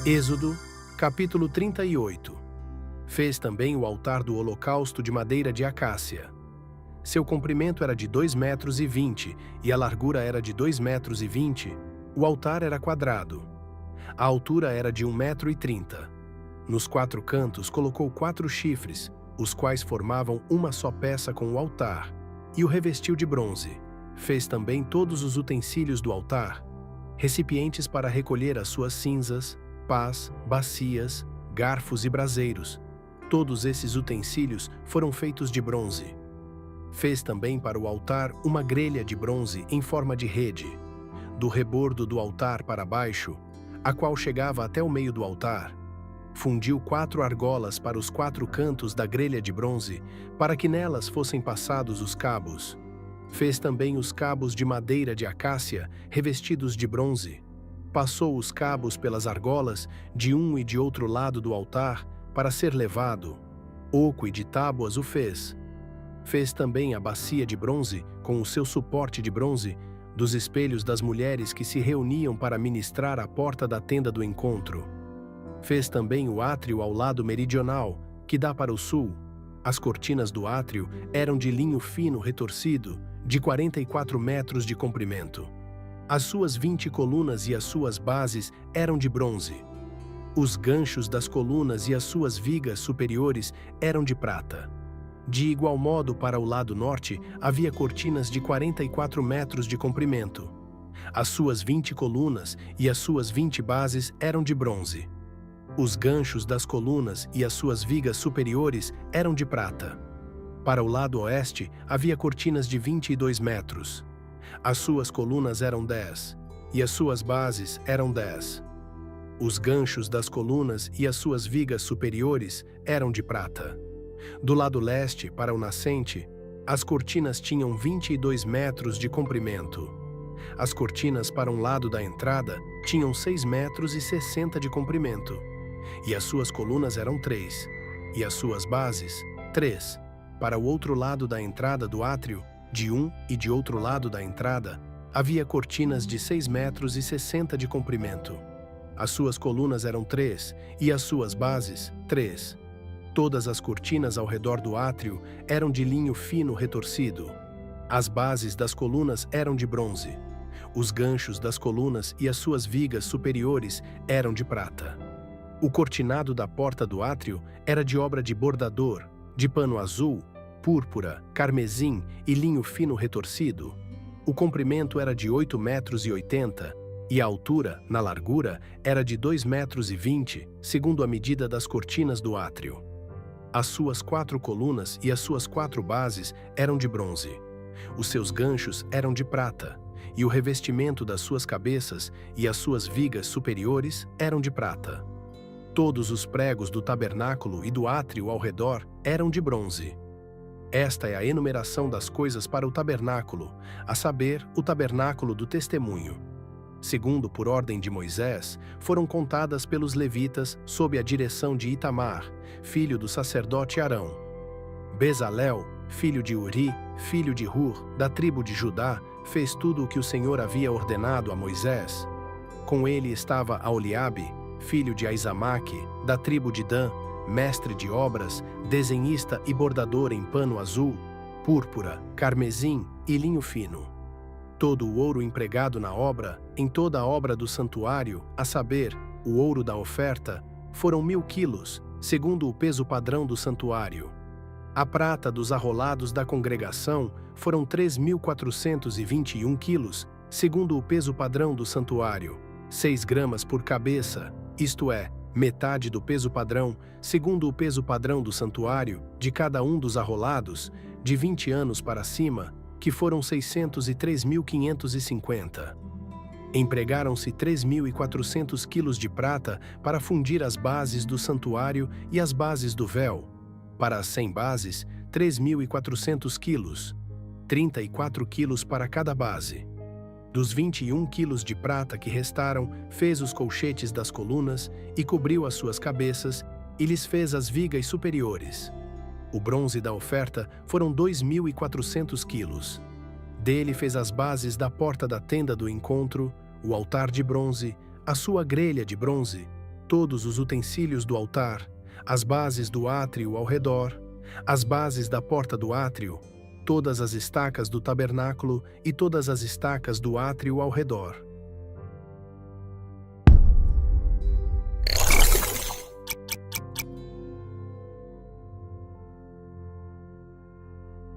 Êxodo, capítulo 38. Fez também o altar do holocausto de madeira de acácia. Seu comprimento era de 2,20 m e a largura era de 2,20 m. O altar era quadrado. A altura era de 1,30 m. Nos 4 cantos colocou 4 chifres, os quais formavam uma só peça com o altar, e o revestiu de bronze. Fez também todos os utensílios do altar, recipientes para recolher as suas cinzas, pás, bacias, garfos e braseiros. Todos esses utensílios foram feitos de bronze. Fez também para o altar uma grelha de bronze em forma de rede, do rebordo do altar para baixo, a qual chegava até o meio do altar. Fundiu 4 argolas para os 4 cantos da grelha de bronze, para que nelas fossem passados os cabos. Fez também os cabos de madeira de acácia, revestidos de bronze. Passou os cabos pelas argolas, de um e de outro lado do altar, para ser levado. Oco e de tábuas o fez. Fez também a bacia de bronze, com o seu suporte de bronze, dos espelhos das mulheres que se reuniam para ministrar à porta da tenda do encontro. Fez também o átrio ao lado meridional, que dá para o sul. As cortinas do átrio eram de linho fino retorcido, de 44 metros de comprimento. As suas 20 colunas e as suas bases eram de bronze. Os ganchos das colunas e as suas vigas superiores eram de prata. De igual modo, para o lado norte, havia cortinas de 44 metros de comprimento. As suas 20 colunas e as suas 20 bases eram de bronze. Os ganchos das colunas e as suas vigas superiores eram de prata. Para o lado oeste, havia cortinas de 22 metros. As suas colunas eram 10, e as suas bases eram 10. Os ganchos das colunas e as suas vigas superiores eram de prata. Do lado leste, para o nascente, as cortinas tinham 22 metros de comprimento. As cortinas para um lado da entrada tinham 6,60 metros de comprimento. E as suas colunas eram 3, e as suas bases, 3. Para o outro lado da entrada do átrio, de um e de outro lado da entrada, havia cortinas de 6,60 metros de comprimento. As suas colunas eram 3, e as suas bases, 3. Todas as cortinas ao redor do átrio eram de linho fino retorcido. As bases das colunas eram de bronze. Os ganchos das colunas e as suas vigas superiores eram de prata. O cortinado da porta do átrio era de obra de bordador, de pano azul, púrpura, carmesim e linho fino retorcido. O comprimento era de 8,80 metros e a altura, na largura, era de 2,20 metros, segundo a medida das cortinas do átrio. As suas 4 colunas e as suas 4 bases eram de bronze. Os seus ganchos eram de prata, e o revestimento das suas cabeças e as suas vigas superiores eram de prata. Todos os pregos do tabernáculo e do átrio ao redor eram de bronze. Esta é a enumeração das coisas para o tabernáculo, a saber, o tabernáculo do testemunho. Segundo por ordem de Moisés, foram contadas pelos levitas sob a direção de Itamar, filho do sacerdote Arão. Bezalel, filho de Uri, filho de Hur, da tribo de Judá, fez tudo o que o Senhor havia ordenado a Moisés. Com ele estava Aholiabe, filho de Aizamaque, da tribo de Dan, mestre de obras, desenhista e bordador em pano azul, púrpura, carmesim e linho fino. Todo o ouro empregado na obra, em toda a obra do santuário, a saber, o ouro da oferta, foram 1.000 quilos, segundo o peso padrão do santuário. A prata dos arrolados da congregação foram 3.421 quilos, segundo o peso padrão do santuário, 6 gramas por cabeça, isto é, metade do peso padrão, segundo o peso padrão do santuário, de cada um dos arrolados, de 20 anos para cima, que foram 603.550. Empregaram-se 3.400 quilos de prata para fundir as bases do santuário e as bases do véu. Para as 100 bases, 3.400 quilos, 34 quilos para cada base. Dos 21 quilos de prata que restaram, fez os colchetes das colunas e cobriu as suas cabeças e lhes fez as vigas superiores. O bronze da oferta foram 2.400 quilos. Dele fez as bases da porta da tenda do encontro, o altar de bronze, a sua grelha de bronze, todos os utensílios do altar, as bases do átrio ao redor, as bases da porta do átrio, todas as estacas do tabernáculo e todas as estacas do átrio ao redor.